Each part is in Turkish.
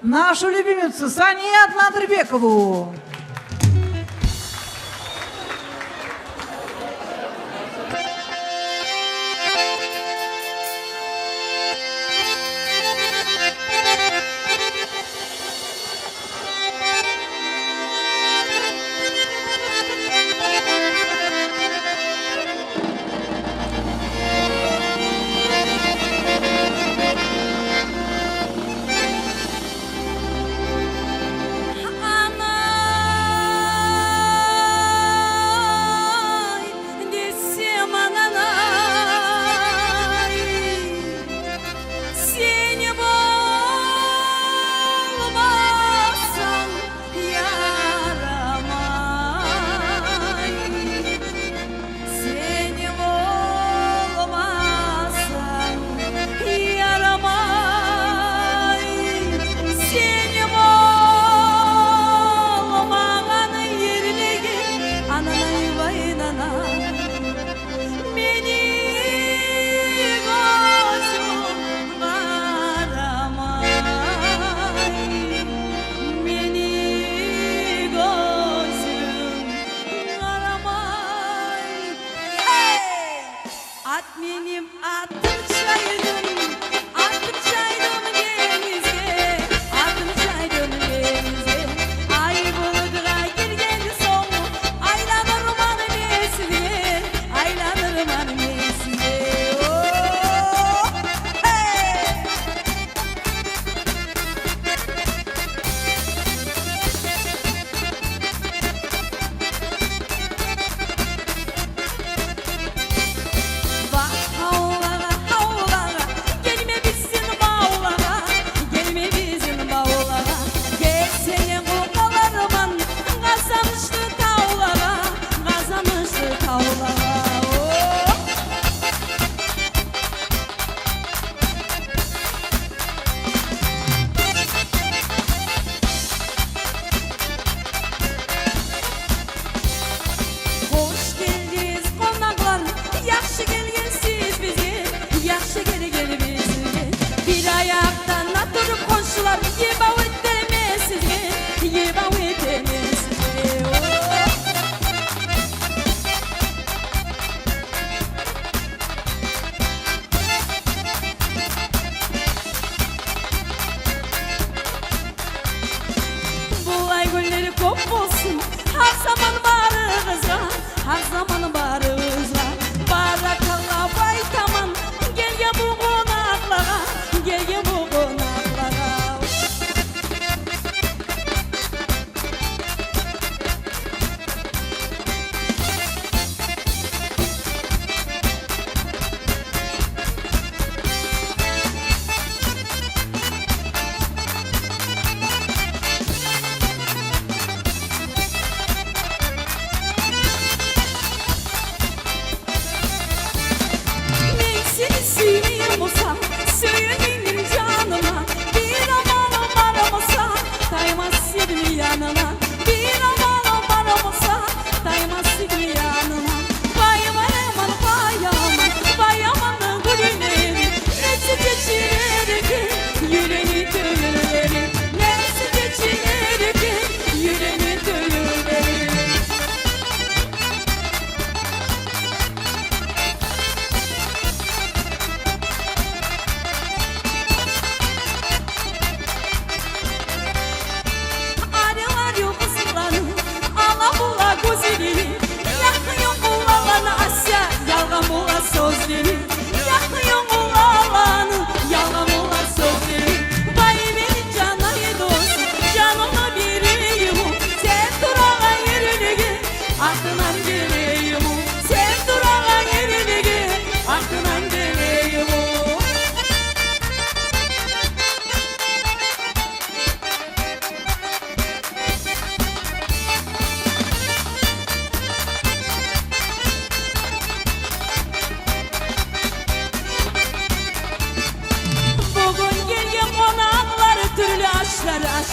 нашу любимицу Саният Надырбекову.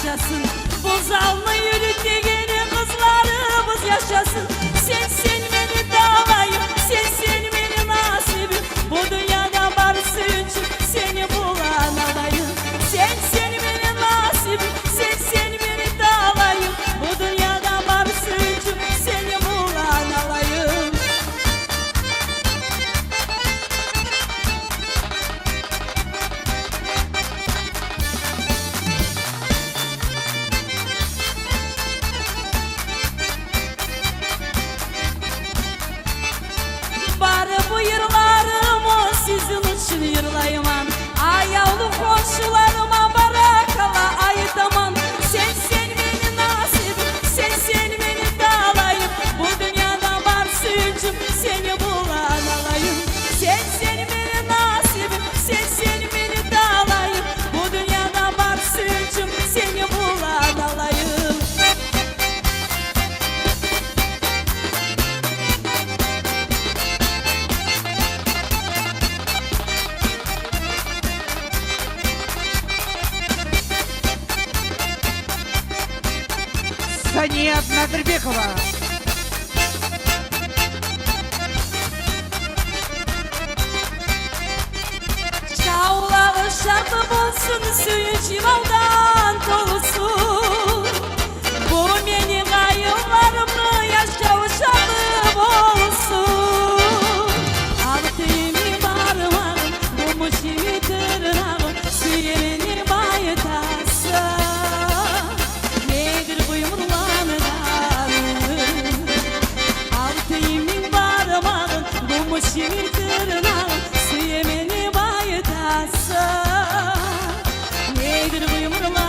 Yaşasın, bozalma yürü degeni kızlarımız yaşasın. Sen beni davayım, sen beni nasibim. Bu dünyada varsın için seni bulan adayım. Sen beni nasibim. Сания Надырбекова. Çağlağı şarkı bolsun, suyu çivaldan dolusun. Bu benim ayılarımı yaşağı şarkı bolsun. Altını parmağım, bu muşimi tırnağım, suyeni bayıtası. Nedir bu yumrulanılarım? Altını parmağım, bu muşimi tırnağım, suyeni bayıtası. Nedir bu yumrulanılarım?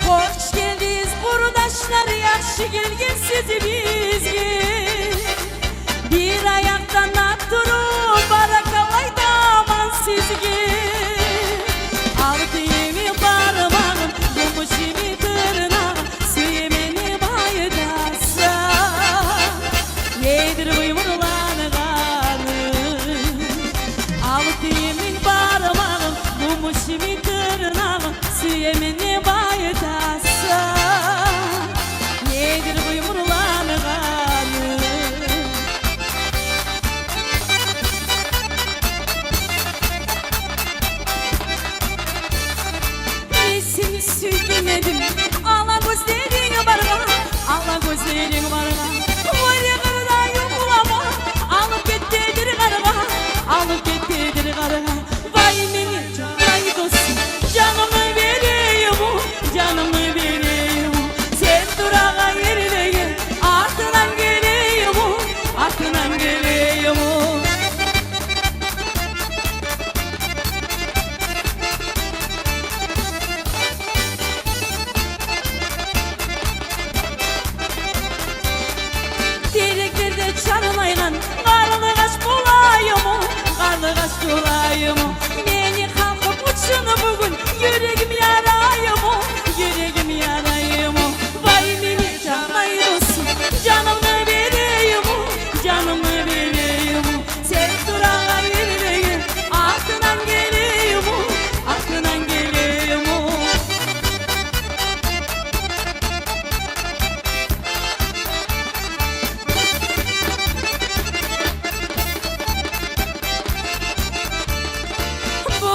Hoş geldiniz buradaşlar, yaxşı gelgen sizi bizge. Bir ayaktan atırıp barakalay daman sizge. Altını parmağım, yumuşimi tırnağım, suyemeni bayıdasa. Nedir bu yumrulanılarım? Altını parmağım, yumuşimi tırnağım, suyemeni bayıdasa. Nedir bu yumrulanılarım? Seni sürgünedim, ala gözlerin barına, ala gözlerin barına. Var ya kırdayım bulama, alıp gettedir karıma, alıp gettedir karıma. Vay beni canay dostum, canımı vereyim, canımı vereyim. Sen durağa yerine gel, ardından geleyim, ardından geleyim. Direklerde çarılaylan, karlı kaç bulayım, karlı kaç bulayım. Beni kalkıp uçun bugün, yüreğim yarayım, yüreğim yarayım. Vay beni canay dostum, canımı vereyim, canımı vereyim. Sen durağa yerine gel, ardından geleyim, ardından geleyim.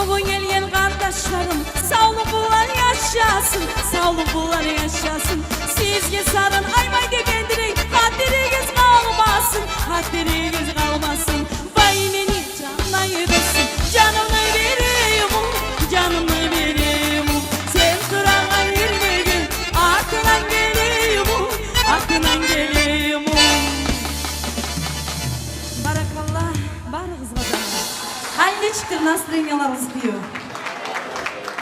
Bugün gelgen kardeşlerim, sağlık bulan yaşasın, sağlık bulan yaşasın. Sizge sarın aymay degendirey, hatırınız kalmasın, hatırınız kalmasın. Vay beni canay dostum, canımı vereyim, canımı vereyim. Sen durağa yerine gel, ardından geleyim, ardından geleyim. Barakallah, barınız kazanın. Haydi çıkın, настроенияларыңыз күйеу.